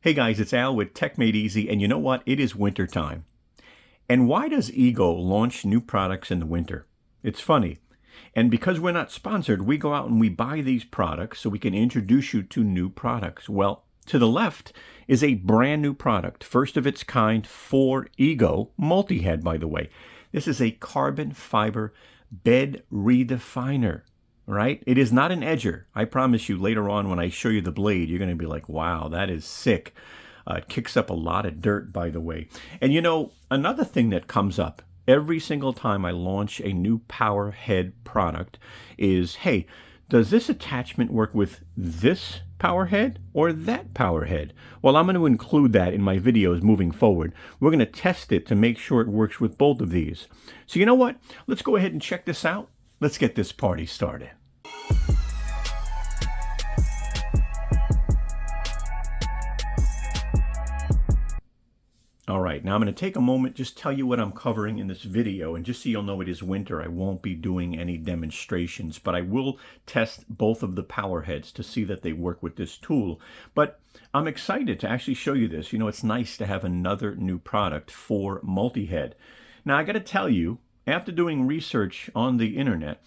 Hey guys, it's Al with TechMadeezy, and you know what? It is winter time. And why does Ego launch new products in the winter? It's funny. And because we're not sponsored, we go out and we buy these products so we can introduce you to new products. Well, to the left is a brand new product, first of its kind for Ego, multihead, by the way. This is a carbon fiber bed redefiner. Right? It is not an edger. I promise you later on when I show you the blade, you're going to be like, wow, that is sick. It kicks up a lot of dirt, by the way. And you know, another thing that comes up every single time I launch a new power head product is, hey, does this attachment work with this power head or that power head? Well, I'm going to include that in my videos moving forward. We're going to test it to make sure it works with both of these. So you know what? Let's go ahead and check this out. Let's get this party started. All right, now I'm going to take a moment, just tell you what I'm covering in this video, and just so you'll know it is winter, I won't be doing any demonstrations, but I will test both of the power heads to see that they work with this tool. But I'm excited to actually show you this. You know, it's nice to have another new product for multi-head. Now, I got to tell you, after doing research on the internet,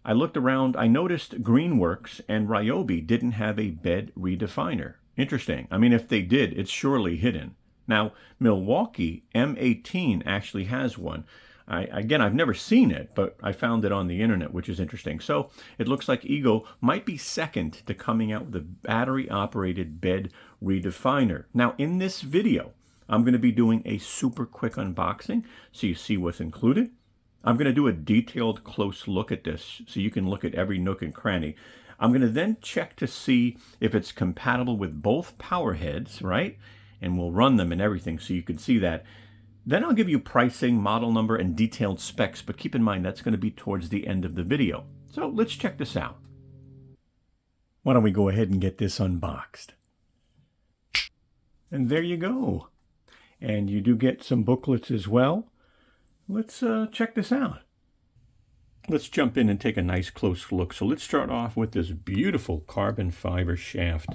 I looked around, I noticed Greenworks and Ryobi didn't have a bed redefiner. Interesting. I mean, if they did, it's surely hidden. Now, Milwaukee M18 actually has one. Again, I've never seen it, but I found it on the internet, which is interesting. So it looks like Ego might be second to coming out with a battery-operated bed redefiner. Now, in this video, I'm going to be doing a super quick unboxing so you see what's included. I'm going to do a detailed close look at this so you can look at every nook and cranny. I'm going to then check to see if it's compatible with both power heads, right? And we'll run them and everything so you can see that. Then I'll give you pricing, model number, and detailed specs, but keep in mind that's going to be towards the end of the video. So let's check this out. Why don't we go ahead and get this unboxed? And there you go. And you do get some booklets as well. Let's check this out. Let's jump in and take a nice close look. So let's start off with this beautiful carbon fiber shaft.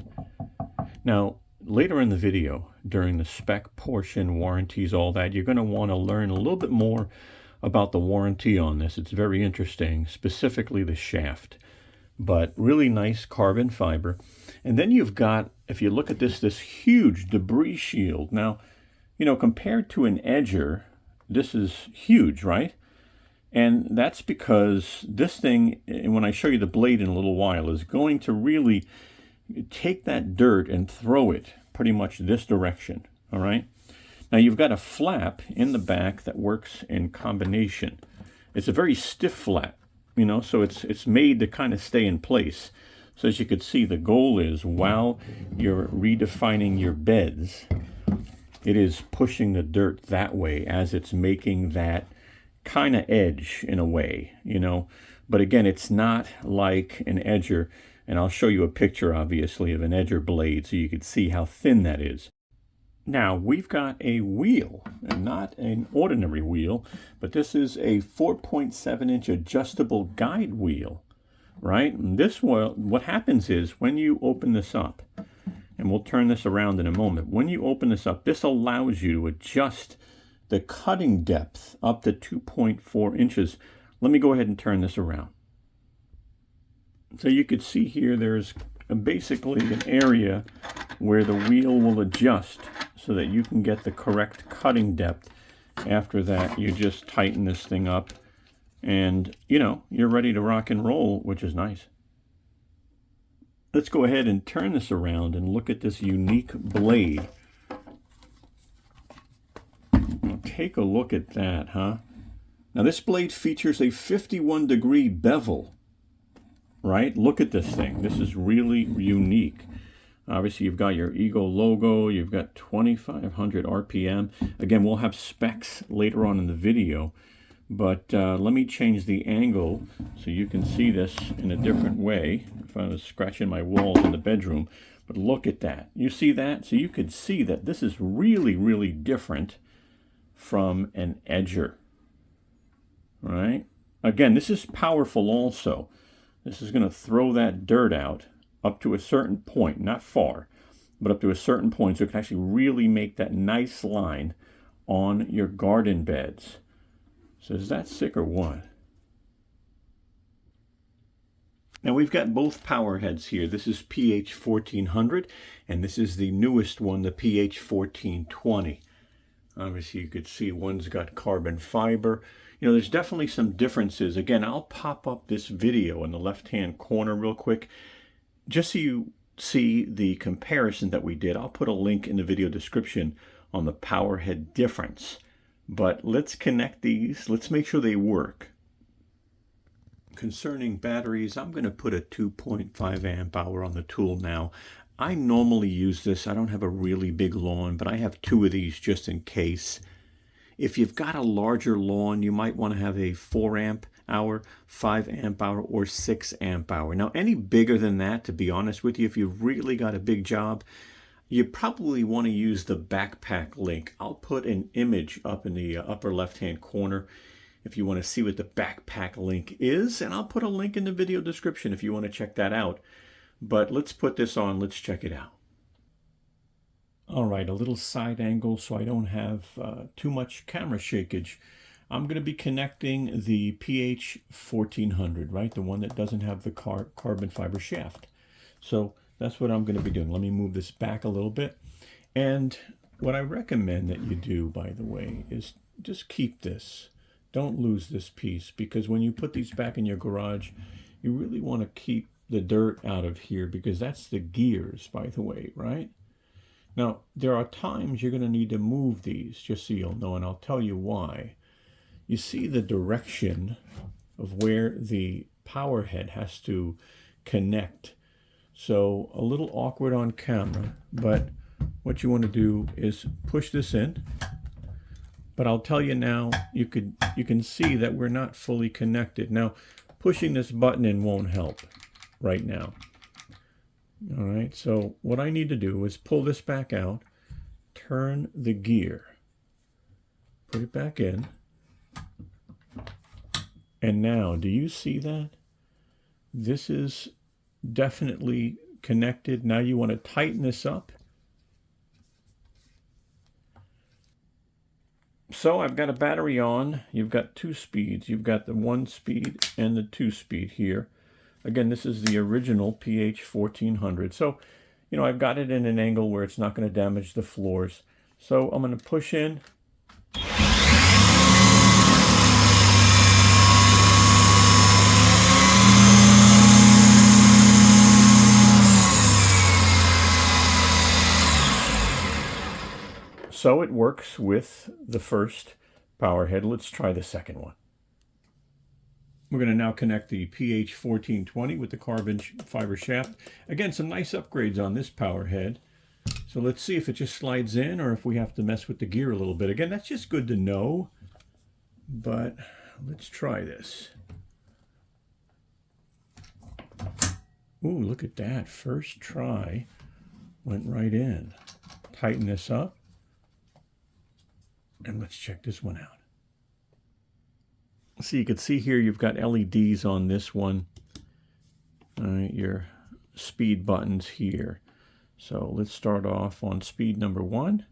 Now, later in the video, during the spec portion, warranties, all that, you're going to want to learn a little bit more about the warranty on this. It's very interesting, specifically the shaft. But really nice carbon fiber. And then you've got, if you look at this huge debris shield. Now, you know, compared to an edger, this is huge, right? And that's because this thing, and when I show you the blade in a little while, is going to really take that dirt and throw it pretty much this direction, all right? Now you've got a flap in the back that works in combination. It's a very stiff flap, you know, so it's made to kind of stay in place. So as you can see, the goal is while you're redefining your beds, it is pushing the dirt that way as it's making that kind of edge in a way, you know. But again, it's not like an edger, and I'll show you a picture, obviously, of an edger blade so you can see how thin that is. Now, we've got a wheel, and not an ordinary wheel, but this is a 4.7-inch adjustable guide wheel, right? And this wheel, what happens is when you open this up, and we'll turn this around in a moment. When you open this up, this allows you to adjust the cutting depth up to 2.4 inches. Let me go ahead and turn this around. So you could see here there's basically an area where the wheel will adjust so that you can get the correct cutting depth. After that, you just tighten this thing up and, you know, you're ready to rock and roll, which is nice. Let's go ahead and turn this around and look at this unique blade. Now, take a look at that, huh? Now this blade features a 51-degree bevel, right? Look at this thing. This is really unique. Obviously, you've got your Ego logo. You've got 2,500 RPM. Again, we'll have specs later on in the video. But let me change the angle so you can see this in a different way. If I was scratching my walls in the bedroom. But look at that. You see that? So you could see that this is really, really different from an edger. Right? Again, this is powerful also. This is going to throw that dirt out up to a certain point, not far. but up to a certain point, so it can actually really make that nice line on your garden beds. So is that sick or what? Now we've got both power heads here. This is PH1400 and this is the newest one, the PH1420. Obviously you could see one's got carbon fiber. You know, there's definitely some differences. Again, I'll pop up this video in the left-hand corner real quick, just so you see the comparison that we did. I'll put a link in the video description on the power head difference. But let's connect these. Let's make sure they work. Concerning batteries, I'm going to put a 2.5 amp hour on the tool now. I normally use this. I don't have a really big lawn, but I have two of these just in case. If you've got a larger lawn, you might want to have a 4 amp hour, 5 amp hour, or 6 amp hour. Now, any bigger than that, to be honest with you, if you've really got a big job, you probably want to use the backpack link. I'll put an image up in the upper left-hand corner if you want to see what the backpack link is, and I'll put a link in the video description if you want to check that out. But let's put this on, let's check it out. All right, a little side angle so I don't have too much camera shakage. I'm going to be connecting the PH1400, right? The one that doesn't have the carbon fiber shaft. So that's what I'm going to be doing. Let me move this back a little bit. And what I recommend that you do, by the way, is just keep this. Don't lose this piece, because when you put these back in your garage, you really want to keep the dirt out of here, because that's the gears, by the way, right? Now, there are times you're going to need to move these, just so you'll know, and I'll tell you why. You see the direction of where the power head has to connect. So a little awkward on camera, but what you want to do is push this in. But I'll tell you now, you can see that we're not fully connected. Now, pushing this button in won't help right now. All right, so what I need to do is pull this back out, turn the gear, put it back in, and now, do you see that? This is definitely connected. Now you want to tighten this up. So I've got a battery on. You've got two speeds. You've got the 1 speed and the 2 speed here. Again, this is the original PH1400. So, you know, I've got it in an angle where it's not going to damage the floors. So I'm going to push in. So it works with the first power head. Let's try the second one. We're going to now connect the PH1420 with the carbon fiber shaft. Again, some nice upgrades on this power head. So let's see if it just slides in or if we have to mess with the gear a little bit. Again, that's just good to know, but let's try this. Ooh, look at that. First try went right in. Tighten this up. And let's check this one out. So you can see here you've got LEDs on this one. All right, your speed buttons here. So let's start off on speed number 1.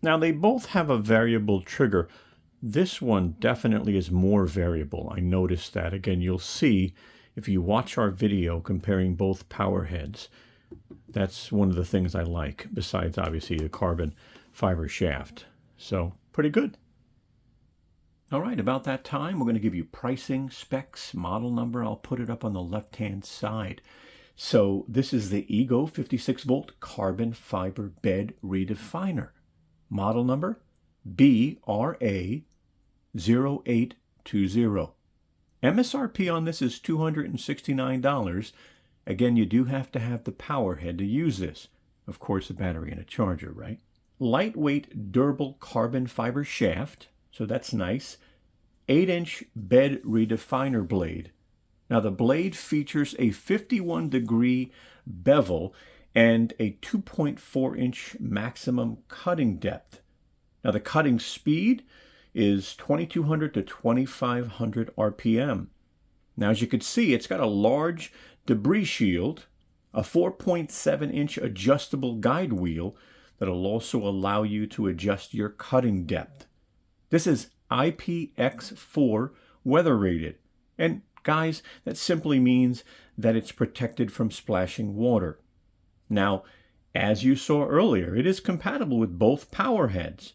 Now they both have a variable trigger. This one definitely is more variable. I noticed that. Again, you'll see if you watch our video comparing both power heads. That's one of the things I like, besides obviously the carbon fiber shaft. So pretty good. All right, about that time, we're going to give you pricing, specs, model number. I'll put it up on the left-hand side. So this is the Ego 56-volt carbon fiber bed redefiner. Model number BRA0820. MSRP on this is $269. Again, you do have to have the power head to use this. Of course, a battery and a charger, right? Lightweight, durable carbon fiber shaft, so that's nice. 8-inch bed redefiner blade. Now the blade features a 51-degree bevel and a 2.4-inch maximum cutting depth. Now the cutting speed is 2200 to 2500 RPM. Now as you can see, it's got a large debris shield, a 4.7-inch adjustable guide wheel that'll also allow you to adjust your cutting depth. This is IPX4 weather rated. And guys, that simply means that it's protected from splashing water. Now, as you saw earlier, it is compatible with both power heads.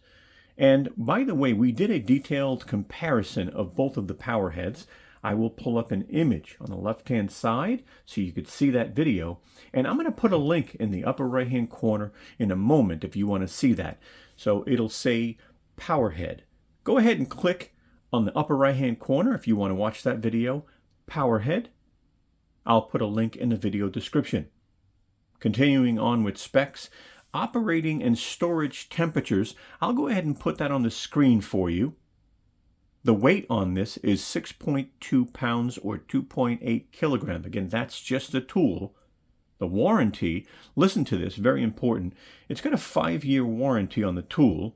And by the way, we did a detailed comparison of both of the power heads. I will pull up an image on the left-hand side so you could see that video. And I'm going to put a link in the upper right-hand corner in a moment if you want to see that. So it'll say power head. Go ahead and click on the upper right-hand corner if you want to watch that video, power head. I'll put a link in the video description. Continuing on with specs, operating and storage temperatures, I'll go ahead and put that on the screen for you. The weight on this is 6.2 pounds or 2.8 kilograms. Again, that's just the tool. The warranty, listen to this, very important. It's got a 5-year warranty on the tool,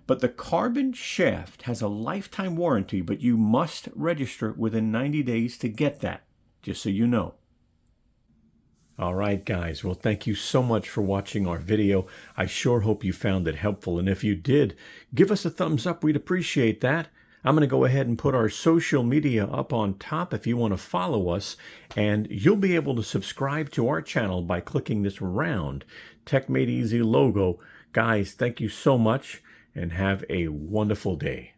but the carbon shaft has a lifetime warranty, but you must register within 90 days to get that, just so you know. All right, guys. Well, thank you so much for watching our video. I sure hope you found it helpful. And if you did, give us a thumbs up. We'd appreciate that. I'm going to go ahead and put our social media up on top if you want to follow us. And you'll be able to subscribe to our channel by clicking this round Tech Made Easy logo. Guys, thank you so much and have a wonderful day.